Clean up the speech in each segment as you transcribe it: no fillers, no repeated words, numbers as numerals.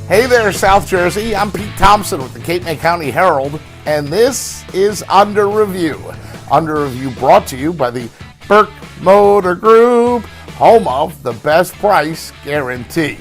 Hey there, South Jersey. I'm Pete Thompson with the Cape May County Herald, and this is Under Review. Under Review brought to you by the Burke Motor Group, home of the best price guarantee.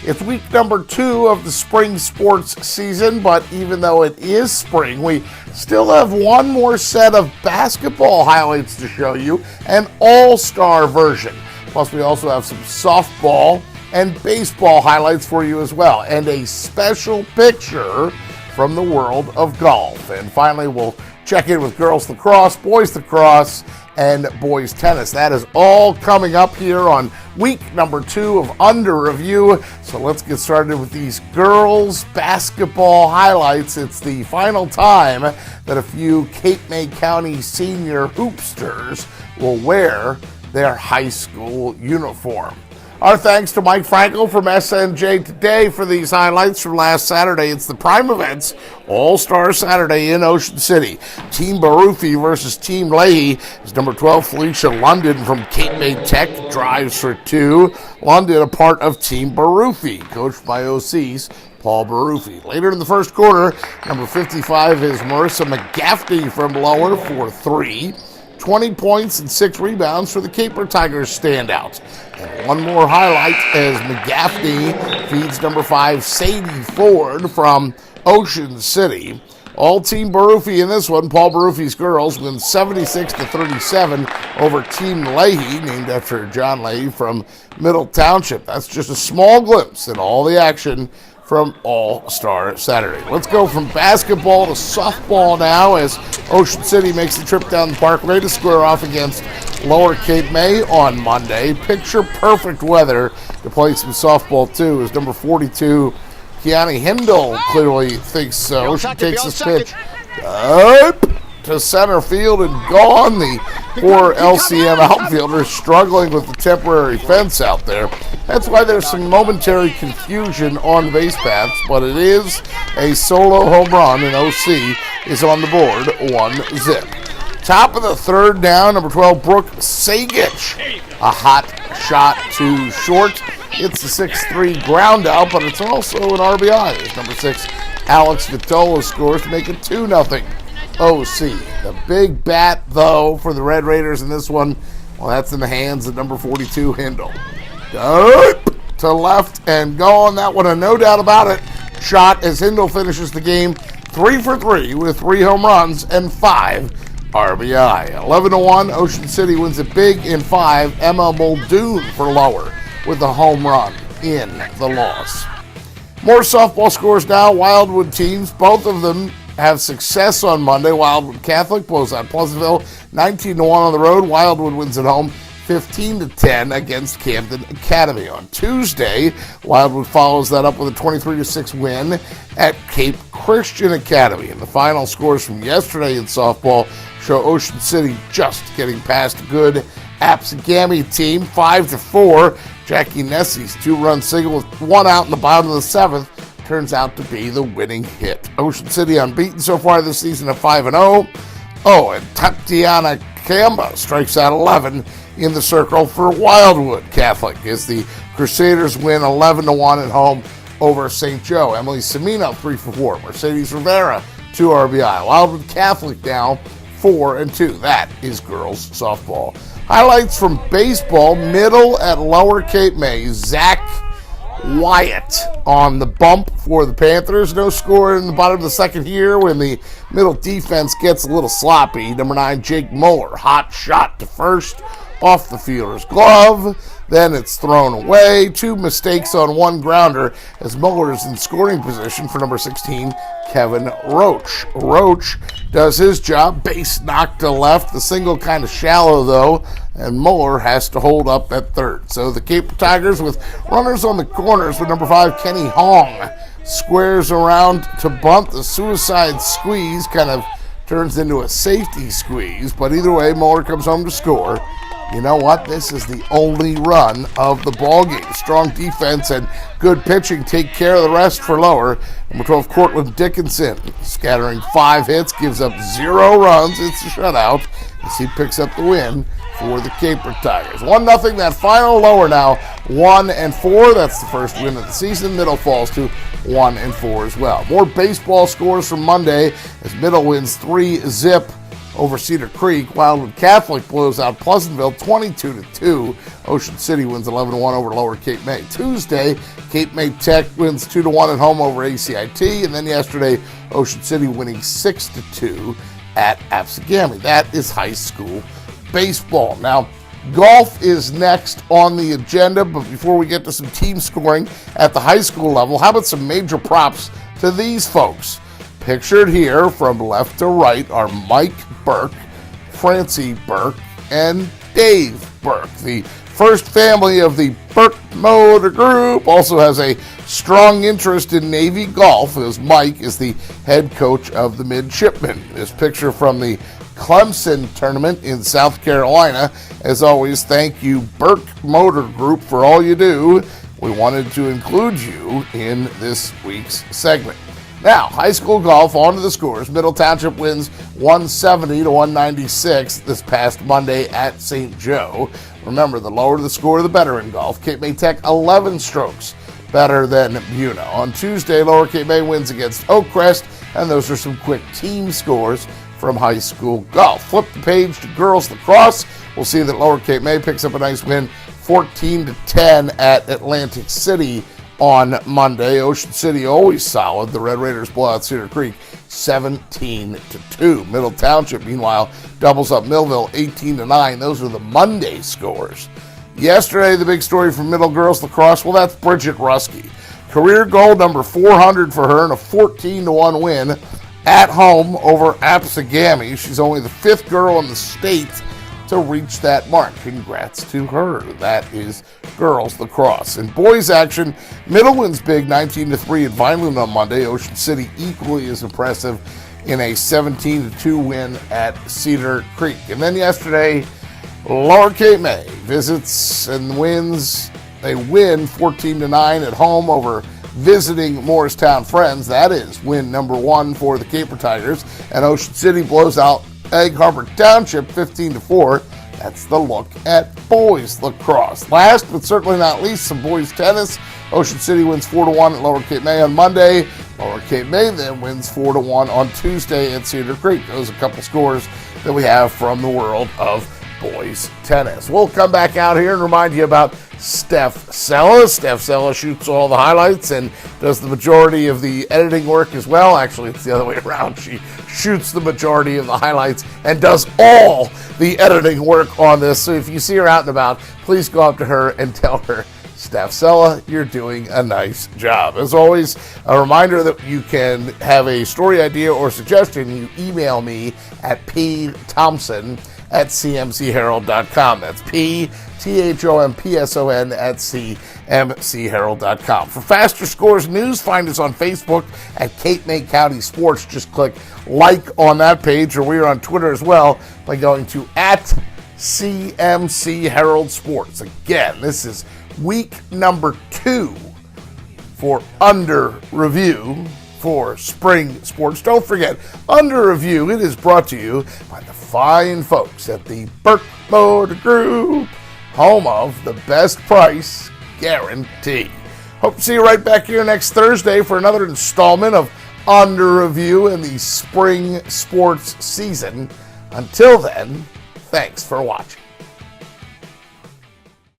It's week number 2 of the spring sports season, but even though it is spring, we still have one more set of basketball highlights to show you, an all-star version. Plus, we also have some softball and baseball highlights for you as well, and a special picture from the world of golf. And finally, we'll check in with girls lacrosse, boys lacrosse, and boys tennis. That is all coming up here on week number 2 of Under Review. So let's get started with these girls basketball highlights. It's the final time that a few Cape May County senior hoopsters will wear their high school uniform. Our thanks to Mike Frankel from SNJ Today for these highlights from last Saturday. It's the Prime Events All-Star Saturday in Ocean City. Team Barufi versus Team Leahy is number 12 Felicia London from Cape May Tech drives for 2. London, a part of Team Barufi, coached by OC's Paul Barufi. Later in the first quarter, number 55 is Marissa McGaffney from Lower for 3. 20 points and 6 rebounds for the Caper Tigers standout. And one more highlight as McGaffney feeds number 5 Sadie Ford from Ocean City. All Team Barufi in this one. Paul Barufi's girls win 76-37 over Team Leahy, named after John Leahy from Middle Township. That's just a small glimpse at all the action from All-Star Saturday. Let's go from basketball to softball now as Ocean City makes the trip down the parkway to square off against Lower Cape May on Monday. Picture perfect weather to play some softball too, as number 42 Kiani Hindle clearly thinks so. She takes this pitch up to center field and gone. The poor LCM outfielder struggling with the temporary fence out there. That's why there's some momentary confusion on base paths, but it is a solo home run, and OC is on the board 1-0. Top of the third now, number 12 Brooke Sagich. A hot shot to short. It's a 6-3 ground out, but it's also an RBI. As number 6 Alex Vitola scores to make it 2-0. OC. The big bat, though, for the Red Raiders in this one, well, that's in the hands of number 42, Hindle. Up to left and gone. That one, no doubt about it. Shot as Hindle finishes the game 3 for 3 with 3 home runs and 5 RBI. 11-1, Ocean City wins it big in 5. Emma Muldoon for Lower with the home run in the loss. More softball scores now. Wildwood teams, both of them have success on Monday. Wildwood Catholic blows out Pleasantville 19-1 on the road. Wildwood wins at home 15-10 against Camden Academy. On Tuesday, Wildwood follows that up with a 23-6 win at Cape Christian Academy. And the final scores from yesterday in softball show Ocean City just getting past a good Apsagami team, 5-4. Jackie Nessie's 2-run single with 1 out in the bottom of the 7th turns out to be the winning hit. Ocean City unbeaten so far this season at 5-0. Oh, and Tatiana Kamba strikes out 11 in the circle for Wildwood Catholic as the Crusaders win 11-1 at home over St. Joe. Emily Semino 3 for 4. Mercedes Rivera 2 RBI. Wildwood Catholic now 4-2. That is girls softball. Highlights from baseball. Middle at Lower Cape May. Zach Wyatt on the bump for the Panthers. No score in the bottom of the second here when the middle defense gets a little sloppy. Number 9, Jake Muller. Hot shot to first off the fielder's glove. Then it's thrown away. 2 mistakes on 1 grounder as Muller is in scoring position for number 16, Kevin Roach. Roach does his job. Base knocked to left. The single kind of shallow, though, and Muller has to hold up at third. So the Cape Tigers with runners on the corners with number 5, Kenny Hong. Squares around to bunt. The suicide squeeze kind of turns into a safety squeeze, but either way, Muller comes home to score. You know what? This is the only run of the ballgame. Strong defense and good pitching take care of the rest for Lower. Number 12, Cortland Dickinson, scattering 5 hits, gives up 0 runs. It's a shutout as he picks up the win for the Caper Tigers. 1-0, that final lower now, 1-4. That's the first win of the season. Middle falls to 1-4 as well. More baseball scores from Monday as Middle wins 3-0 over Cedar Creek. Wildwood Catholic blows out Pleasantville 22-2. Ocean City wins 11-1 over Lower Cape May. Tuesday, Cape May Tech wins 2-1 at home over ACIT. And then yesterday, Ocean City winning 6-2 at Absegami. That is high school baseball. Now, golf is next on the agenda, but before we get to some team scoring at the high school level, how about some major props to these folks? Pictured here from left to right are Mike Burke, Francie Burke, and Dave Burke. The first family of the Burke Motor Group also has a strong interest in Navy golf, as Mike is the head coach of the Midshipmen. This picture from the Clemson tournament in South Carolina. As always, thank you, Burke Motor Group, for all you do. We wanted to include you in this week's segment. Now, high school golf, on to the scores. Middle Township wins 170-196 this past Monday at St. Joe. Remember, the lower the score, the better in golf. Cape May Tech 11 strokes better than Buna. On Tuesday, Lower Cape May wins against Oakcrest, and those are some quick team scores from high school golf. Flip the page to girls lacrosse. We'll see that Lower Cape May picks up a nice win, 14-10 at Atlantic City on Monday. Ocean City always solid. The Red Raiders blow out Cedar Creek 17-2. Middle Township, meanwhile, doubles up Millville 18-9. Those are the Monday scores. Yesterday, the big story from Middle Girls Lacrosse, well, that's Bridget Ruski. Career goal number 400 for her and a 14-1 win at home over Absegami. She's only the fifth girl in the state to reach that mark. Congrats to her. That is girls lacrosse. In boys action, Middle wins big 19-3 at Vineland on Monday. Ocean City equally as impressive in a 17-2 win at Cedar Creek. And then yesterday, Lower Cape May visits and wins. They win 14-9 at home over visiting Morristown Friends. That is win number 1 for the Caper Tigers. And Ocean City blows out Egg Harbor Township 15-4. That's the look at boys lacrosse. Last but certainly not least, some boys tennis. Ocean City wins 4-1 at Lower Cape May on Monday. Lower Cape May then wins 4-1 on Tuesday at Cedar Creek. Those are a couple scores that we have from the world of boys tennis. We'll come back out here and remind you about Steph Sella. Steph Sella shoots all the highlights and does the majority of the editing work as well. Actually, it's the other way around. She shoots the majority of the highlights and does all the editing work on this. So if you see her out and about, please go up to her and tell her, Steph Sella, you're doing a nice job. As always, a reminder that you can have a story idea or suggestion. You email me at pthompson@cmcherald.com. That's pthompson@cmcherald.com. For faster scores news, find us on Facebook at Cape May County Sports. Just click like on that page, or we are on Twitter as well by going to @CMC Herald Sports. Again, this is week number 2 for Under Review for spring sports. Don't forget, Under Review, it is brought to you by the fine folks at the Burke Motor Group, home of the best price guarantee. Hope to see you right back here next Thursday for another installment of Under Review in the spring sports season. Until then, thanks for watching.